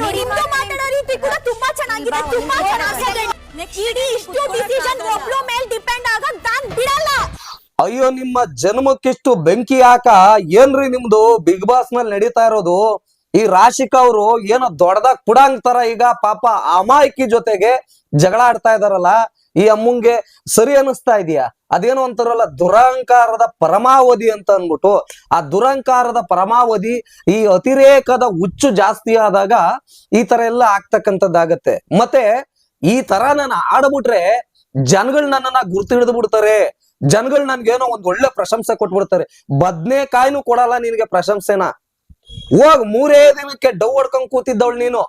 ನೋಡಿ ಮಾತಾಡೋ ರೀತಿ ಕೂಡ ತುಂಬಾ ಚೆನ್ನಾಗಿದೆ, ತುಂಬಾ ಚೆನ್ನಾಗಿದೆ. ಇಡೀ ಇಷ್ಟು ಡಿಸಿಷನ್ ಒಬ್ಳು ಮೇಲೆ ಡಿಪೆಂಡ್ ಆಗಕ್ ನಾನ್ ಬಿಡಲ್ಲ. ಅಯ್ಯೋ ನಿಮ್ಮ ಜನ್ಮಕ್ಕಿಷ್ಟು ಬೆಂಕಿ ಯಾಕ? ಏನ್ರಿ ನಿಮ್ದು ಬಿಗ್ ಬಾಸ್ ನಲ್ಲಿ ನಡೀತಾ ಇರೋದು? ಈ ರಾಶಿಕಾ ಅವರು ಏನೋ ದೊಡ್ಡದಾಗ ಪುಡಂಗ್ ತರ ಈಗ ಪಾಪ ಅಮಾಯಕಿ ಜೊತೆಗೆ ಜಗಳ ಆಡ್ತಾ ಇದಾರಲ್ಲ, ಈ ಅಮ್ಮಂಗೆ ಸರಿ ಅನಿಸ್ತಾ ಇದೆಯಾ? ಅದೇನೋ ಅಂತಾರಲ್ಲ ದುರಹಂಕಾರದ ಪರಮಾವಧಿ ಅಂತ ಅನ್ಬಿಟ್ಟು, ಆ ದುರಹಂಕಾರದ ಪರಮಾವಧಿ, ಈ ಅತಿರೇಕದ ಹುಚ್ಚು ಜಾಸ್ತಿ ಆದಾಗ ಈ ತರ ಎಲ್ಲ ಆಗ್ತಕ್ಕಂಥದ್ದಾಗತ್ತೆ. ಮತ್ತೆ ಈ ತರ ನಾನು ಆಡ್ಬಿಟ್ರೆ ಜನಗಳು ನನ್ನನ್ನ ಗುರ್ತು ಹಿಡಿದು ಬಿಡ್ತಾರೆ, ಜನಗಳು ನನ್ಗೇನೋ ಒಂದ್ ಒಳ್ಳೆ ಪ್ರಶಂಸೆ ಕೊಟ್ಬಿಡ್ತಾರೆ. ಬದ್ನೇಕಾಯಿನೂ ಕೊಡಲ್ಲ ನಿನ್ಗೆ ಪ್ರಶಂಸೆನ. ಹೋಗ್ 3 ದಿನಕ್ಕೆ ಡೌ ಹೊಡ್ಕೊಂಡ್ ಕೂತಿದ್ದವಳು ನೀನು,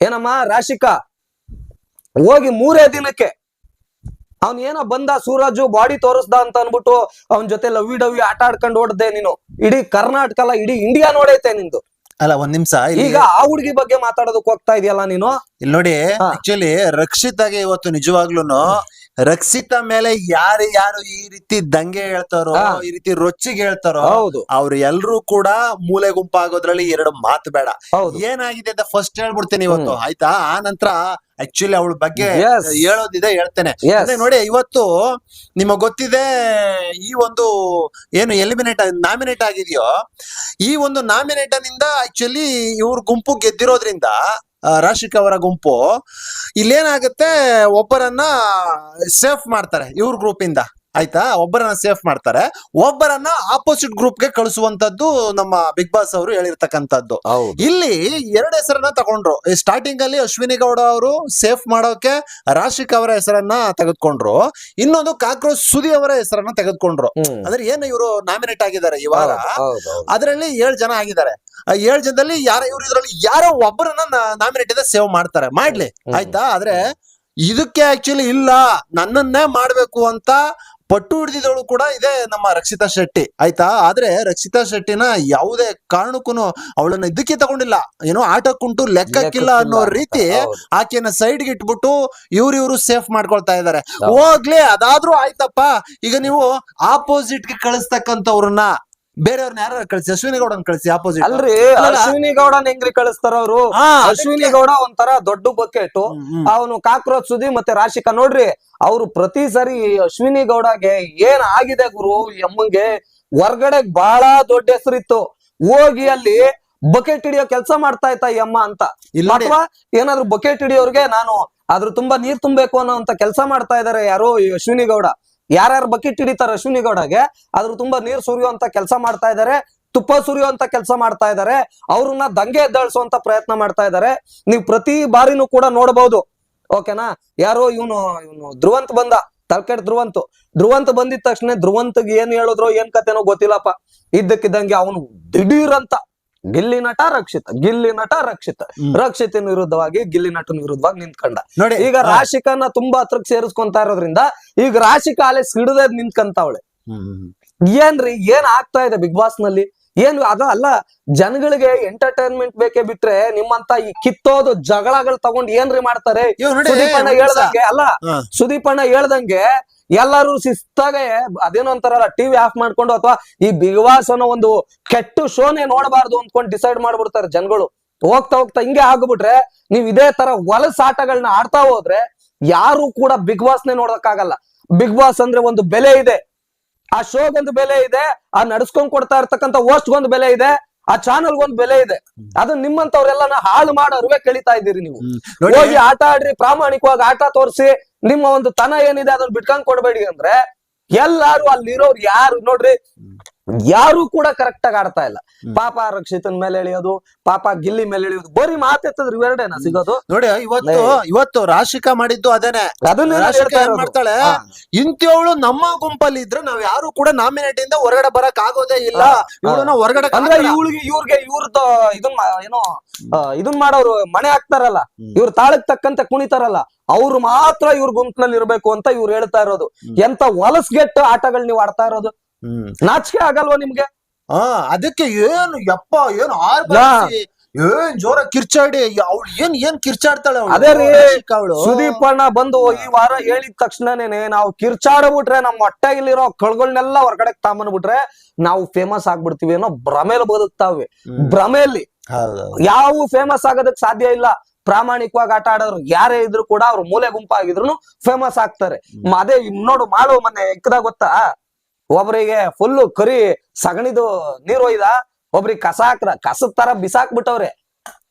ಏನಮ್ಮ ರಾಶಿಕಾ? ಹೋಗಿ 3 ದಿನಕ್ಕೆ ಅವನ್ ಏನೋ ಬಂದ ಸೂರಜು ಬಾಡಿ ತೋರಿಸ್ದ ಅಂತ ಅನ್ಬಿಟ್ಟು ಅವನ್ ಜೊತೆ ಲವ್ವಿ ಡವ್ವಿ ಆಟ ಆಡ್ಕೊಂಡು ಓಡ್ದೆ ನೀನು. ಇಡೀ ಕರ್ನಾಟಕ ಅಲ್ಲ, ಇಡೀ ಇಂಡಿಯಾ ನೋಡೈತೆ ನಿಂದು. ಅಲ್ಲ ಒಂದ್ ನಿಮಿಷ, ಈಗ ಆ ಹುಡುಗಿ ಬಗ್ಗೆ ಮಾತಾಡೋದಕ್ ಹೋಗ್ತಾ ಇದೆಯಲ್ಲ ನೀನು. ಇಲ್ಲಿ ನೋಡಿ, ಆಕ್ಚುಲಿ ರಕ್ಷಿತಾಗೆ ಇವತ್ತು ನಿಜವಾಗ್ಲೂನು ರಕ್ಷಿತಾ ಮೇಲೆ ಯಾರು ಈ ರೀತಿ ದಂಗೆ ಹೇಳ್ತಾರೋ, ಈ ರೀತಿ ರೊಚ್ಚಿಗೆ ಹೇಳ್ತಾರೋ, ಅವ್ರು ಎಲ್ರು ಕೂಡ ಮೂಲೆ ಗುಂಪಾಗೋದ್ರಲ್ಲಿ 2 ಮಾತು ಬೇಡ. ಏನಾಗಿದೆ ಅಂತ ಫಸ್ಟ್ ಹೇಳ್ಬಿಡ್ತೇನೆ ಇವತ್ತು, ಆಯ್ತಾ? ಆ ನಂತರ ಆಕ್ಚುಲಿ ಅವಳ ಬಗ್ಗೆ ಹೇಳೋದಿದೆ, ಹೇಳ್ತೇನೆ. ನೋಡಿ, ಇವತ್ತು ನಿಮಗ್ ಗೊತ್ತಿದೆ, ಈ ಒಂದು ಏನು ನಾಮಿನೇಟ್ ಆಗಿದೆಯೋ, ಈ ಒಂದು ನಾಮಿನೇಟ್ ನಿಂದ ಆಕ್ಚುಲಿ ಇವ್ರ ಗುಂಪು ಗೆದ್ದಿರೋದ್ರಿಂದ, ರಾಶಿಕಾ ಅವರ ಗುಂಪು, ಇಲ್ಲೇನಾಗುತ್ತೆ, ಒಬ್ಬರನ್ನ ಸೇಫ್ ಮಾಡ್ತಾರೆ ಇವ್ರ ಗ್ರೂಪ್ ಇಂದ, ಆಯ್ತಾ? ಒಬ್ಬರನ್ನ ಸೇಫ್ ಮಾಡ್ತಾರೆ, ಒಬ್ಬರನ್ನ ಆಪೋಸಿಟ್ ಗ್ರೂಪ್ ಗೆ ಕಳಿಸುವಂತದ್ದು ನಮ್ಮ ಬಿಗ್ ಬಾಸ್ ಅವರು ಹೇಳಿರ್ತಕ್ಕಂಥದ್ದು. ಇಲ್ಲಿ 2 ಹೆಸರನ್ನ ತಗೊಂಡ್ರು. ಸ್ಟಾರ್ಟಿಂಗ್ ಅಲ್ಲಿ ಅಶ್ವಿನಿ ಗೌಡ ಅವರು ಸೇಫ್ ಮಾಡೋಕೆ ರಾಶಿಕಾ ಅವರ ಹೆಸರನ್ನ ತೆಗೆದುಕೊಂಡ್ರು, ಇನ್ನೊಂದು ಕಾಕ್ರೋಚ್ ಸುದಿ ಅವರ ಹೆಸರನ್ನ ತೆಗೆದುಕೊಂಡ್ರು. ಅಂದ್ರೆ ಏನು ಇವರು ನಾಮಿನೇಟ್ ಆಗಿದ್ದಾರೆ ಈ ವಾರ, ಅದರಲ್ಲಿ 7 ಜನ ಆಗಿದ್ದಾರೆ. 7 ಜನದಲ್ಲಿ ಇದ್ರಲ್ಲಿ ಯಾರೋ ಒಬ್ಬರನ್ನ ನಾಮಿನೇಟ್ ಇದೆ ಸೇವ್ ಮಾಡ್ತಾರೆ, ಮಾಡ್ಲಿ, ಆಯ್ತಾ? ಆದ್ರೆ ಇದಕ್ಕೆ ಆಕ್ಚುಲಿ ಇಲ್ಲ, ನನ್ನನ್ನೇ ಮಾಡ್ಬೇಕು ಅಂತ ಪಟ್ಟು ಹಿಡಿದಿದ್ದವಳು ಕೂಡ ಇದೆ ನಮ್ಮ ರಕ್ಷಿತಾ ಶೆಟ್ಟಿ, ಆಯ್ತಾ? ಆದ್ರೆ ರಕ್ಷಿತಾ ಶೆಟ್ಟಿನ ಯಾವುದೇ ಕಾರಣಕ್ಕೂ ಅವಳನ್ನ ಇದಕ್ಕೆ ತಗೊಂಡಿಲ್ಲ, ಏನೋ ಆಟಕ್ಕುಂಟು ಲೆಕ್ಕಕ್ಕಿಲ್ಲ ಅನ್ನೋ ರೀತಿ ಆಕೆಯನ್ನ ಸೈಡ್ಗೆ ಇಟ್ಬಿಟ್ಟು ಇವ್ರು ಸೇಫ್ ಮಾಡ್ಕೊಳ್ತಾ ಇದಾರೆ. ಹೋಗ್ಲಿ, ಅದಾದ್ರೂ ಆಯ್ತಪ್ಪ. ಈಗ ನೀವು ಆಪೋಸಿಟ್ ಗೆ ಕಳಿಸ್ತಕ್ಕಂಥವ್ರನ್ನ ಬೇರೆಯವ್ರನ್ನ ಯಾರು ಕಳಿಸಿ, ಅಶ್ವಿನಿ ಗೌಡನ್ ಕಳಿಸಿ ಆಪೋಸಿಟ್. ಅಲ್ರಿ, ಅಶ್ವಿನಿ ಗೌಡನ್ ಹೆಂಗ್ರಿ ಕಳಿಸ್ತಾರ ಅವರು? ಅಶ್ವಿನಿ ಗೌಡ ಒಂಥರ ದೊಡ್ಡ ಬಕೆಟ್, ಅವನು ಕಾಕ್ರೋಚ್ ಸುದಿ ಮತ್ತೆ ರಾಶಿಕಾ. ನೋಡ್ರಿ, ಅವ್ರು ಪ್ರತಿ ಸರಿ ಅಶ್ವಿನಿ ಗೌಡಗೆ ಏನ್ ಆಗಿದೆ ಗುರು, ಎಮ್ಮಂಗೆ ಹೊರ್ಗಡೆ ಬಹಳ ದೊಡ್ಡ ಹೆಸರಿತ್ತು, ಹೋಗಿ ಅಲ್ಲಿ ಬಕೆಟ್ ಹಿಡಿಯೋ ಕೆಲಸ ಮಾಡ್ತಾ ಇತ್ತ ಈ ಅಮ್ಮ ಅಂತ. ಅಥವಾ ಏನಾದ್ರು ಬಕೆಟ್ ಹಿಡಿಯೋರ್ಗೆ ನಾನು ಅದ್ರ ತುಂಬಾ ನೀರ್ ತುಂಬಬೇಕು ಅನ್ನೋ ಕೆಲಸ ಮಾಡ್ತಾ ಇದಾರೆ ಯಾರು, ಈ ಅಶ್ವಿನಿ ಗೌಡ. ಯಾರ್ಯಾರು ಬಕೆಟ್ ಹಿಡಿತಾರೆ ಅಶ್ವಿನಿ ಗೌಡಗೆ ಅದ್ರ ತುಂಬಾ ನೀರ್ ಸುರಿಯುವಂತ ಕೆಲಸ ಮಾಡ್ತಾ ಇದಾರೆ, ತುಪ್ಪ ಸುರಿಯುವಂತ ಕೆಲಸ ಮಾಡ್ತಾ ಇದಾರೆ, ಅವ್ರನ್ನ ದಂಗೆ ಎದ್ದಳಿಸುವಂತ ಪ್ರಯತ್ನ ಮಾಡ್ತಾ ಇದಾರೆ. ನೀವು ಪ್ರತಿ ಬಾರಿನೂ ಕೂಡ ನೋಡಬಹುದು, ಓಕೆನಾ? ಯಾರೋ ಇವನು ಧ್ರುವಂತ್ ಬಂದ, ತಲ್ಕೆಟ್ ಧ್ರುವಂತ್ ಬಂದಿದ ತಕ್ಷಣ ಧ್ರುವಂತ್ಗೆ ಏನ್ ಹೇಳಿದ್ರು ಏನ್ ಕತೆನೋ ಗೊತ್ತಿಲ್ಲಪ್ಪ, ಇದ್ದಕ್ಕಿದ್ದಂಗೆ ಅವನು ದಿಢೀರ್ ಅಂತ ಗಿಲ್ಲಿ ನಟ ರಕ್ಷಿತನ ವಿರುದ್ಧವಾಗಿ ಗಿಲ್ಲಿ ನಟನ ವಿರುದ್ಧವಾಗಿ ನಿಂತ್ಕೊಂಡ. ಈಗ ರಾಶಿಕಾನ ತುಂಬಾ ಹತ್ರಕ್ ಸೇರಿಸ್ಕೊಂತಾ ಇರೋದ್ರಿಂದ ಈಗ ರಾಶಿಕಾ ಅಲೆ ಸಿಡದ ನಿಂತ್ಕಂತಾವಳೆ. ಏನ್ರಿ ಏನ್ ಆಗ್ತಾ ಇದೆ ಬಿಗ್ ಬಾಸ್ ನಲ್ಲಿ? ಏನು ಅಲ್ಲ, ಜನಗಳಿಗೆ ಎಂಟರ್ಟೈನ್ಮೆಂಟ್ ಬೇಕೇ ಬಿಟ್ರೆ ನಿಮ್ಮಂತ ಈ ಕಿತ್ತೋದು ಜಗಳಗಳು ತಗೊಂಡ್ ಏನ್ರಿ ಮಾಡ್ತಾರೆ? ಸುದೀಪಣ್ಣ ಹೇಳ್ದಂಗೆ ಎಲ್ಲಾರು ಶಿಸ್ತಾಗೆ ಅದೇನೋ ಅಂತಾರಲ್ಲ, ಟಿವಿ ಆಫ್ ಮಾಡ್ಕೊಂಡು ಅಥವಾ ಈ ಬಿಗ್ ಬಾಸ್ ಅನ್ನೋ ಒಂದು ಕೆಟ್ಟ ಶೋನೇ ನೋಡಬಾರ್ದು ಅಂದ್ಕೊಂಡು ಡಿಸೈಡ್ ಮಾಡ್ಬಿಡ್ತಾರೆ ಜನಗಳು. ಹೋಗ್ತಾ ಹಿಂಗೆ ಆಗ್ಬಿಟ್ರೆ, ನೀವ್ ಇದೇ ತರ ಹೊಲಸ ಆಟಗಳನ್ನ ಆಡ್ತಾ ಹೋದ್ರೆ ಯಾರು ಕೂಡ ಬಿಗ್ ಬಾಸ್ನೇ ನೋಡಕ್ಕಾಗಲ್ಲ. ಬಿಗ್ ಬಾಸ್ ಅಂದ್ರೆ ಒಂದು ಬೆಲೆ ಇದೆ, ಆ ಶೋಗೊಂದು ಬೆಲೆ ಇದೆ, ಆ ನಡ್ಸ್ಕೊಂಡ್ ಕೊಡ್ತಾ ಇರ್ತಕ್ಕಂಥ ಹೋಸ್ಟ್ಗೊಂದು ಬೆಲೆ ಇದೆ, ಆ ಚಾನಲ್ಗೊಂದು ಬೆಲೆ ಇದೆ. ಅದನ್ನ ನಿಮ್ಮಂತವ್ರೆಲ್ಲ ಹಾಳು ಮಾಡೋರ್ವೇ ಕಳೀತಾ ಇದ್ದೀರಿ ನೀವು. ಹೋಗಿ ಆಟ ಆಡ್ರಿ, ಪ್ರಾಮಾಣಿಕವಾಗಿ ಆಟ ತೋರಿಸಿ, ನಿಮ್ಮ ಒಂದು ತನ ಏನಿದೆ ಅದನ್ನ ಬಿಟ್ಕೊಂಡ್ ಕೊಡ್ಬೇಡಿ. ಅಂದ್ರೆ ಎಲ್ಲಾರು ಅಲ್ಲಿರೋರು ಯಾರು ನೋಡ್ರಿ, ಯಾರು ಕೂಡ ಕರೆಕ್ಟ್ ಆಗಿ ಆಡ್ತಾ ಇಲ್ಲ. ಪಾಪ ರಕ್ಷಿತನ್ ಮೇಲೆ ಎಳೆಯೋದು, ಪಾಪ ಗಿಲ್ಲಿ ಮೇಲೆ ಎಳೆಯೋದು, ಬರೀ ಮಾತೆತ್ತದ್ರಿ ಇವೆರಡೇನ ಸಿಗೋದು. ನೋಡಿ, ಇವತ್ತು ರಾಶಿಕಾ ಮಾಡಿದ್ದು ಅದೇನೆ. ಏನ್ ಮಾಡ್ತಾಳೆ, ಇಂಥವಳು ನಮ್ಮ ಗುಂಪಲ್ಲಿ ಇದ್ರೆ ನಾವ್ ಯಾರು ಕೂಡ ನಾಮಿನೇಟ್ ಇಂದ ಹೊರಗಡೆ ಬರಕ್ ಆಗೋದೇ ಇಲ್ಲ, ಇವಳನ್ನ ಹೊರಗಡೆ ಅಂದ್ರೆ ಇವ್ರಿಗೆ ಇವ್ರದ್ದು ಇದನ್ ಮಾಡೋರು ಮನೆ ಹಾಕ್ತಾರಲ್ಲ, ಇವ್ರ ತಾಳಕ್ ತಕ್ಕಂತೆ ಕುಣಿತಾರಲ್ಲ, ಅವ್ರು ಮಾತ್ರ ಇವ್ರ ಗುಂಪಿನಲ್ಲಿ ಇರ್ಬೇಕು ಅಂತ ಇವ್ರು ಹೇಳ್ತಾ ಇರೋದು. ಎಂತ ಹೊಲಸ್ಗೆಟ್ಟ ಆಟಗಳು ನೀವು ಆಡ್ತಾ ಇರೋದು, ನಾಚಿಕೆ ಆಗಲ್ವಾ ನಿಮ್ಗೆ? ಅದಕ್ಕೆ ಏನು ಯಪ್ಪ ಏನು ಏನ್ ಜೋರ ಕಿರ್ಚಾಡಿ ಅವಳು ಏನ್ ಕಿರ್ಚಾಡ್ತಾಳೆ. ಅದೇ ರೀ, ಸುದೀಪಣ್ಣ ಬಂದು ಈ ವಾರ ಹೇಳಿದ ತಕ್ಷಣನೇ ನಾವು ಕಿರ್ಚಾಡ್ಬಿಟ್ರೆ ನಮ್ಮ ಹೊಟ್ಟೆಗಿಲಿರೋ ಕಳ್ಗಳನ್ನೆಲ್ಲ ಹೊರಗಡೆ ತಾಂಬಂದ್ಬಿಟ್ರೆ ನಾವು ಫೇಮಸ್ ಆಗ್ಬಿಡ್ತೀವಿ ಅನ್ನೋ ಭ್ರಮೇಲಿ ಬದುಕ್ತಾವೆ. ಭ್ರಮೆಯಲ್ಲಿ ಯಾವ ಫೇಮಸ್ ಆಗೋದಕ್ ಸಾಧ್ಯ ಇಲ್ಲ. ಪ್ರಾಮಾಣಿಕವಾಗಿ ಆಟ ಆಡೋರು ಯಾರೇ ಇದ್ರು ಕೂಡ ಅವ್ರು ಮೂಲೆ ಗುಂಪಾಗಿದ್ರು ಫೇಮಸ್ ಆಗ್ತಾರೆ. ಅದೇ ನೋಡು ಮಾಡು ಮೊನ್ನೆ ಇಕ್ಕದಾಗ ಗೊತ್ತಾ, ಒಬ್ರಿಗೆ ಫುಲ್ಲು ಕರಿ ಸಗಣಿದು ನೀರು ಒಯ್ದ, ಒಬ್ರಿಗೆ ಕಸ ಹಾಕ್ರ, ಕಸದ ತರ ಬಿಸಾಕ್ಬಿಟ್ಟವ್ರೆ.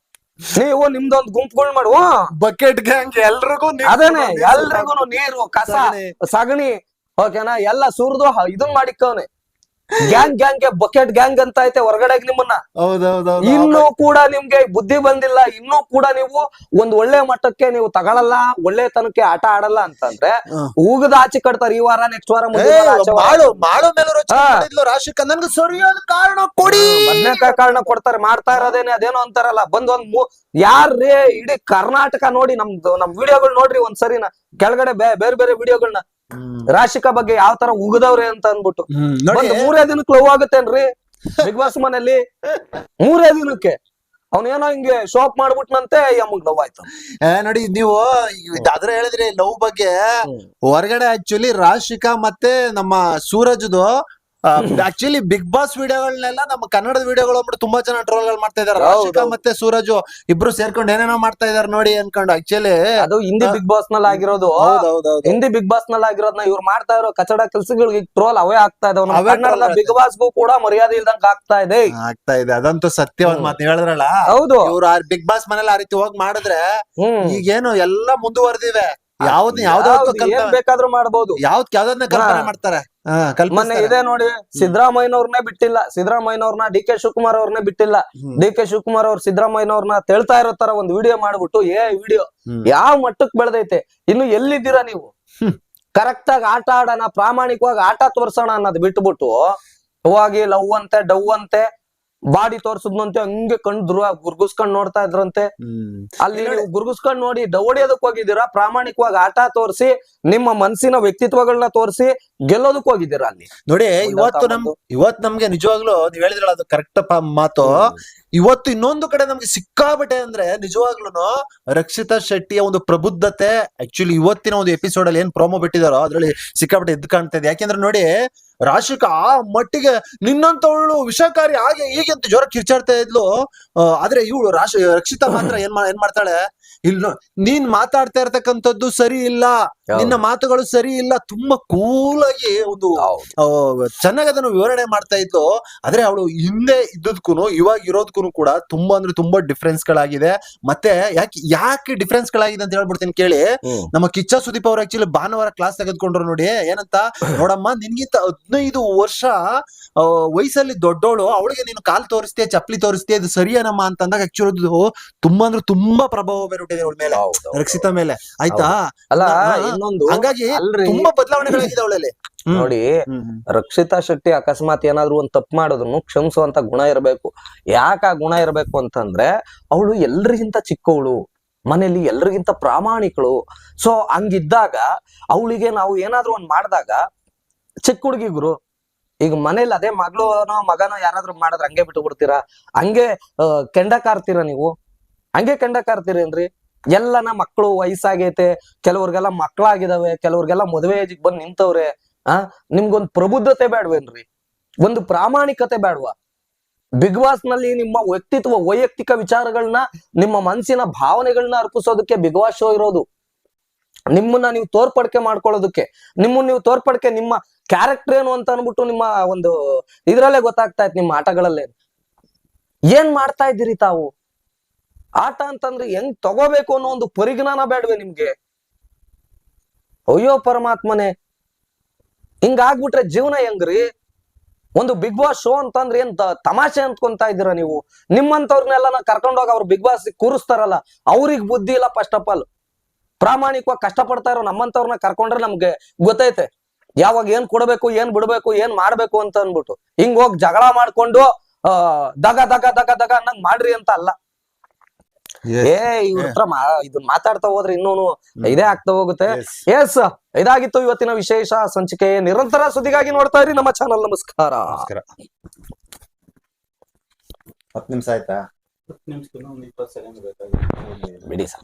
ನೀವು ನಿಮ್ದೊಂದ್ ಗುಂಪುಗಳು ಮಾಡುವ ಬಕೆಟ್ ಗ್ಯಾಂಗ್ ಎಲ್ರಿಗೂ ಅದೇನೆ, ಎಲ್ರಿಗೂ ನೀರು ಕಸ ಸಗಣಿ ಓಕೆನಾ ಎಲ್ಲ ಸುರಿದು ಇದನ್ ಮಾಡಿಕ್ಕವ್ನೆ. ಗ್ಯಾಂಗ್ ಬಕೆಟ್ ಗ್ಯಾಂಗ್ ಅಂತ ಐತೆ ಹೊರಗಡೆ ನಿಮ್ಮನ್ನ. ಇನ್ನೂ ಕೂಡ ನಿಮ್ಗೆ ಬುದ್ಧಿ ಬಂದಿಲ್ಲ, ಇನ್ನೂ ಕೂಡ ನೀವು ಒಂದ್ ಒಳ್ಳೆ ಮಟ್ಟಕ್ಕೆ ನೀವು ತಗೊಳಲ್ಲ, ಒಳ್ಳೆ ತನಕ್ಕೆ ಆಟ ಆಡಲ್ಲ ಅಂತಂದ್ರೆ ಉಗದ ಆಚೆ ಕಟ್ತಾರೆ. ಈ ವಾರ ನೆಕ್ಸ್ಟ್ ವಾರ ರಾಶಿಕ ನನ್ಗೆ ಸರಿಯಾದ ಕಾರಣ ಕೊಡಿ, ಬದ್ನೇಕಾಯಿ ಕಾರಣ ಕೊಡ್ತಾರೆ. ಮಾಡ್ತಾ ಇರೋದೇನೆ ಅದೇನೋ ಅಂತಾರಲ್ಲ, ಯಾರೇ ಇಡೀ ಕರ್ನಾಟಕ ನೋಡಿ ನಮ್ ವಿಡಿಯೋಗಳು ನೋಡ್ರಿ ಒಂದ್ಸರಿನ ಕೆಳಗಡೆ ಬೇರೆ ಬೇರೆ ವಿಡಿಯೋಗಳನ್ನ ರಾಶಿಕಾ ಬಗ್ಗೆ ಯಾವ ತರ ಉಗದವ್ರೆ ಅಂತ ಅನ್ಬಿಟ್ಟು. ಮೂರೇ ದಿನಕ್ಕೆ ಲವ್ ಆಗುತ್ತೇನ್ರಿ ಬಿಗ್ ಬಾಸ್ ಮನೇಲಿ? ಮೂರೇ ದಿನಕ್ಕೆ ಅವನೇನೋ ಹಿಂಗೆ ಶೋಪ್ ಮಾಡ್ಬಿಟ್ನಂತೆ, ಯಮಗ್ ಲವ್ ಆಯ್ತು. ನೋಡಿ ನೀವು ಅದ್ರ ಹೇಳಿದ್ರಿ ಲವ್ ಬಗ್ಗೆ. ಹೊರಗಡೆ ಆಕ್ಚುಲಿ ರಾಶಿಕಾ ಮತ್ತೆ ನಮ್ಮ ಸೂರಜ್ದು ಆಕ್ಚುಲಿ ಬಿಗ್ ಬಾಸ್ ವಿಡಿಯೋಗಳನ್ನೆಲ್ಲ ನಮ್ಮ ಕನ್ನಡದ ವಿಡಿಯೋಗಳು ಅಂದ್ಬಿಟ್ಟು ತುಂಬಾ ಜನ ಟ್ರೋಲ್ಗಳು ಮಾಡ್ತಾ ಇದಾರೆ. ರಾಶಿಕಾ ಮತ್ತೆ ಸೂರಜ್ ಇಬ್ರು ಸೇರ್ಕೊಂಡು ಏನೇನೋ ಮಾಡ್ತಾ ಇದಾರೆ ನೋಡಿ ಅನ್ಕೊಂಡು. ಆಕ್ಚುಲಿ ಅದು ಹಿಂದಿ ಬಿಗ್ ಬಾಸ್ ನಲ್ಲಿ ಆಗಿರೋದು. ಹಿಂದಿ ಬಿಗ್ ಬಾಸ್ ನಲ್ಲಿ ಆಗಿರೋದನ್ನ ಇವ್ರು ಮಾಡ್ತಾ ಇರೋ ಕಚಡ ಕೆಲ್ಸಗಳಿಗೆ ಟ್ರೋಲ್ ಅವೇ ಆಗ್ತಾ ಇದಾವೆ. ಕನ್ನಡದ ಬಿಗ್ ಬಾಸ್ಗೂ ಕೂಡ ಮರ್ಯಾದೆ ಇಲ್ದಂಗ ಆಗ್ತಾ ಇದೆ. ಅದಂತೂ ಸತ್ಯ. ಒಂದ್ ಮಾತು ಹೇಳಿದ್ರಲ್ಲ, ಹೌದು, ಇವ್ರು ಬಿಗ್ ಬಾಸ್ ಮನೇಲಿ ಆ ರೀತಿ ಹೋಗಿ ಮಾಡಿದ್ರೆ ಈಗೇನು ಎಲ್ಲ ಮುಂದುವರೆದಿವೆ. ಬೇಕಾದ್ರೂ ಮಾಡ್ಬೋದು, ಯಾವ್ದನ್ನ ಕಲ್ಪನೆ ಮಾಡ್ತಾರೆ. ಮೊನ್ನೆ ಇದೆ ನೋಡಿ, ಸಿದ್ದರಾಮಯ್ಯನವ್ರನ್ನೇ ಬಿಟ್ಟಿಲ್ಲ, ಸಿದ್ದರಾಮಯ್ಯನವ್ರನ್ನ ಡಿ ಕೆ ಶಿವಕುಮಾರ್ ಅವ್ರನ್ನೇ ಬಿಟ್ಟಿಲ್ಲ. ಡಿ ಕೆ ಶಿವಕುಮಾರ್ ಅವ್ರು ಸಿದ್ದರಾಮಯ್ಯನವ್ರನ್ನ ತೇಳ್ತಾ ಇರೋ ತರ ಒಂದು ವಿಡಿಯೋ ಮಾಡ್ಬಿಟ್ಟು ವಿಡಿಯೋ ಯಾವ ಮಟ್ಟಕ್ ಬೆಳೆದೈತೆ. ಇನ್ನು ಎಲ್ಲಿದ್ದೀರಾ ನೀವು? ಕರೆಕ್ಟ್ ಆಗಿ ಆಟ ಆಡೋಣ, ಪ್ರಾಮಾಣಿಕವಾಗಿ ಆಟ ತೋರ್ಸೋಣ ಅನ್ನೋದು ಬಿಟ್ಬಿಟ್ಟು ಹೋಗಿ ಲವ್ ಅಂತೆ ಡವ್ ಅಂತೆ ಬಾಡಿ ತೋರ್ಸದ್ನಂತೆ ಹಂಗೆ ಕಣ್ ಗುರ್ಗುಸ್ಕೊಂಡ್ ನೋಡ್ತಾ ಇದ್ರಂತೆ. ಅಲ್ಲಿ ನೀವು ಗುರ್ಗುಸ್ಕೊಂಡ್ ನೋಡಿ ಹೊಡಿಯೋದಕ್ ಹೋಗಿದ್ದೀರಾ? ಪ್ರಾಮಾಣಿಕವಾಗಿ ಆಟ ತೋರಿಸಿ ನಿಮ್ಮ ಮನಸ್ಸಿನ ವ್ಯಕ್ತಿತ್ವಗಳನ್ನ ತೋರಿಸಿ ಗೆಲ್ಲೋದಕ್ ಹೋಗಿದ್ದೀರಾ ಅಲ್ಲಿ? ನೋಡಿ, ಇವತ್ತು ನಮ್ಗೆ ನಿಜವಾಗ್ಲೂ ನೀವ್ ಹೇಳಿದ್ರಲ್ಲ ಅದು ಕರೆಕ್ಟ್ ಮಾತು. ಇವತ್ತು ಇನ್ನೊಂದು ಕಡೆ ನಮ್ಗೆ ಸಿಕ್ಕಾಬಟ್ಟೆ ಅಂದ್ರೆ ನಿಜವಾಗ್ಲೂ ರಕ್ಷಿತಾ ಶೆಟ್ಟಿಯ ಒಂದು ಪ್ರಬುದ್ಧತೆ. ಆಕ್ಚುಲಿ ಇವತ್ತಿನ ಒಂದು ಎಪಿಸೋಡ್ ಅಲ್ಲಿ ಏನ್ ಪ್ರೋಮೋ ಬಿಟ್ಟಿದಾರೋ ಅದ್ರಲ್ಲಿ ಸಿಕ್ಕಾಬಟ್ಟೆ ಎದ್ದು ಕಾಣ್ತಾ ಇದೆ. ಯಾಕೆಂದ್ರೆ ನೋಡಿ, ರಾಶಿಕಾ ಆ ಮಟ್ಟಿಗೆ ನಿನ್ನಂತವಳು ವಿಷಕಾರಿ ಹಾಗೆ ಹೀಗೆ ಅಂತ ಜೋರ ಕಿರ್ಚಾಡ್ತಾ ಇದ್ಲು. ಆದ್ರೆ ಇವಳು ರಕ್ಷಿತಾ ಮಾತ್ರ ಏನ್ ಮಾಡ್ತಾಳೆ, ಇಲ್ಲ ನೀನ್ ಮಾತಾಡ್ತಾ ಇರ್ತಕ್ಕಂಥದ್ದು ಸರಿ ಇಲ್ಲ, ನಿನ್ನ ಮಾತುಗಳು ಸರಿ ಇಲ್ಲ, ತುಂಬಾ ಕೂಲ್ ಆಗಿ ಒಂದು ಚೆನ್ನಾಗಿ ಅದನ್ನು ವಿವರಣೆ ಮಾಡ್ತಾ ಇದ್ಲು. ಆದ್ರೆ ಅವಳು ಹಿಂದೆ ಇದ್ದದಕ್ಕೂ ಇವಾಗ ಇರೋದಕ್ಕೂ ಕೂಡ ತುಂಬಾ ಅಂದ್ರೆ ತುಂಬಾ ಡಿಫ್ರೆನ್ಸ್ ಗಳಾಗಿದೆ. ಮತ್ತೆ ಯಾಕೆ ಡಿಫ್ರೆನ್ಸ್ ಗಳಾಗಿದೆ ಅಂತ ಹೇಳ್ಬಿಡ್ತೀನಿ ಕೇಳಿ. ನಮ್ಮ ಕಿಚ್ಚ ಸುದೀಪ್ ಅವ್ರು ಆಕ್ಚುಲಿ ಭಾನುವಾರ ಕ್ಲಾಸ್ ತೆಗೆದುಕೊಂಡ್ರು ನೋಡಿ. ಏನಂತ, ನೋಡಮ್ಮ ನಿನ್ಗಿಂತ 15 ವರ್ಷ ವಯಸ್ಸಲ್ಲಿ ದೊಡ್ಡವಳು, ಅವಳಿಗೆ ನೀನು ಕಾಲ್ ತೋರಿಸ್ತೀಯ, ಚಪ್ಪಲಿ ತೋರಿಸ್ತೀಯ, ಇದು ಸರಿಯೇನಮ್ಮ ಅಂತಂದಾಗ ಆಕ್ಚುಲಿ ತುಂಬಾ ಅಂದ್ರೆ ತುಂಬಾ ಪ್ರಭಾವ ಬೇರೆ ಅವಳ ಮೇಲೆ, ರಕ್ಷಿತಾ ಮೇಲೆ. ಆಯ್ತಾ? ಅಲ್ಲ, ಇನ್ನೊಂದು ಹಂಗಾಗಿ ತುಂಬಾ ಬದಲಾವಣೆಗಳಾಗಿದೆ ಅವಳಲ್ಲಿ. ನೋಡಿ, ರಕ್ಷಿತಾ ಶೆಟ್ಟಿ ಅಕಸ್ಮಾತ್ ಏನಾದ್ರು ಒಂದ್ ತಪ್ಪು ಮಾಡಿದ್ರು ಕ್ಷಮಿಸುವಂತ ಗುಣ ಇರಬೇಕು. ಯಾಕ ಗುಣ ಇರಬೇಕು ಅಂತಂದ್ರೆ, ಅವಳು ಎಲ್ರಿಗಿಂತ ಚಿಕ್ಕವಳು, ಮನೇಲಿ ಎಲ್ರಿಗಿಂತ ಪ್ರಾಮಾಣಿಕಳು. ಸೊ ಹಂಗಿದ್ದಾಗ ಅವಳಿಗೆ ನಾವು ಏನಾದ್ರು ಒಂದ್ ಮಾಡಿದಾಗ ಚಿಕ್ಕ ಹುಡುಗಿಗುರು, ಈಗ ಮನೇಲಿ ಅದೇ ಮಗನೋ ಯಾರಾದ್ರೂ ಮಾಡಿದ್ರೆ ಹಂಗೆ ಬಿಟ್ಟು ಬಿಡ್ತೀರಾ? ಹಂಗೆ ಕೆಂಡ ಕಾರ್ತೀರಾ ನೀವು? ಹಂಗೆ ಕೆಂಡ ಕಾರ್ತೀರೇನ್ರಿ? ಎಲ್ಲನ ಮಕ್ಕಳು ವಯಸ್ಸಾಗೈತೆ, ಕೆಲವ್ರಿಗೆಲ್ಲ ಮಕ್ಕಳಾಗಿದಾವೆ, ಕೆಲವ್ರಿಗೆಲ್ಲ ಮದುವೆ ಏಜಿಗೆ ಬಂದ್ ನಿಂತವ್ರೆ. ನಿಮ್ಗೊಂದ್ ಪ್ರಬುದ್ಧತೆ ಬೇಡವೇನ್ರಿ? ಒಂದು ಪ್ರಾಮಾಣಿಕತೆ ಬೇಡವಾ? ಬಿಗ್ ಬಾಸ್ ನಲ್ಲಿ ನಿಮ್ಮ ವೈಯಕ್ತಿಕ ವಿಚಾರಗಳನ್ನ, ನಿಮ್ಮ ಮನಸ್ಸಿನ ಭಾವನೆಗಳನ್ನ ಅರ್ಪಿಸೋದಕ್ಕೆ ಬಿಗ್ ಬಾಸ್ ಶೋ ಇರೋದು. ನಿಮ್ಮನ್ನ ನೀವು ತೋರ್ಪಡಿಕೆ ಮಾಡ್ಕೊಳ್ಳೋದಕ್ಕೆ, ನಿಮ್ಮನ್ನ ನೀವು ತೋರ್ಪಡಿಕೆ, ನಿಮ್ಮ ಕ್ಯಾರೆಕ್ಟರ್ ಏನು ಅಂತ ಅನ್ಬಿಟ್ಟು ನಿಮ್ಮ ಒಂದು ಇದ್ರಲ್ಲೇ ಗೊತ್ತಾಗ್ತಾ ಇತ್ತು. ನಿಮ್ಮ ಆಟಗಳಲ್ಲೇ ಏನ್ ಮಾಡ್ತಾ ಇದ್ದೀರಿ ತಾವು? ಆಟ ಅಂತಂದ್ರೆ ಹೆಂಗ್ ತಗೋಬೇಕು ಅನ್ನೋ ಒಂದು ಪರಿಜ್ಞಾನ ಬೇಡವೆ ನಿಮ್ಗೆ? ಅಯ್ಯೋ ಪರಮಾತ್ಮನೆ, ಹಿಂಗಾಗ್ಬಿಟ್ರೆ ಜೀವನ ಹೆಂಗ್ರಿ? ಒಂದು ಬಿಗ್ ಬಾಸ್ ಶೋ ಅಂತಂದ್ರೆ ಏನ್ ತಮಾಷೆ ಅಂದ್ಕೊಂತಾ ಇದ್ದೀರಾ ನೀವು? ನಿಮ್ಮಂತವ್ರನ್ನೆಲ್ಲ ಕರ್ಕೊಂಡೋಗ ಅವ್ರು ಬಿಗ್ ಬಾಸ್ ಕೂರಿಸ್ತಾರಲ್ಲ, ಅವ್ರಿಗೆ ಬುದ್ಧಿ ಇಲ್ಲ. ಫಸ್ಟ್ ಆಫ್ ಆಲ್ ಪ್ರಾಮಾಣಿಕವಾಗಿ ಕಷ್ಟಪಡ್ತಾ ಇರೋ ನಮ್ಮಂತವ್ರನ್ನ ಕರ್ಕೊಂಡ್ರೆ ನಮ್ಗೆ ಗೊತ್ತೈತೆ ಯಾವಾಗ ಏನ್ ಕೊಡ್ಬೇಕು, ಏನ್ ಬಿಡ್ಬೇಕು, ಏನ್ ಮಾಡ್ಬೇಕು ಅಂತ ಅನ್ಬಿಟ್ಟು. ಹಿಂಗ್ ಹೋಗಿ ಜಗಳ ಮಾಡ್ಕೊಂಡು ದಗ ದಗ ದಗ ದಗ ಅನ್ನಂಗ್ ಮಾಡ್ರಿ ಅಂತ ಅಲ್ಲ. ಇವ್ರ ಹತ್ರ ಇದನ್ನ ಮಾತಾಡ್ತಾ ಹೋದ್ರೆ ಇನ್ನೂನು ಇದೇ ಆಗ್ತಾ ಹೋಗುತ್ತೆ. ಎಸ್, ಇದಾಗಿತ್ತು ಇವತ್ತಿನ ವಿಶೇಷ ಸಂಚಿಕೆ. ನಿರಂತರ ಸುದ್ದಿಗಾಗಿ ನೋಡ್ತಾ ಇರಿ ನಮ್ಮ ಚಾನಲ್. ನಮಸ್ಕಾರ. 10 ನಿಮಿಷ ಆಯ್ತಾ? 10 ನಿಮಿಷ, 20 ಸೆಕೆಂಡ್ ಬೇಕಾಗಿದೆ ಬಿಡಿ ಸರ್.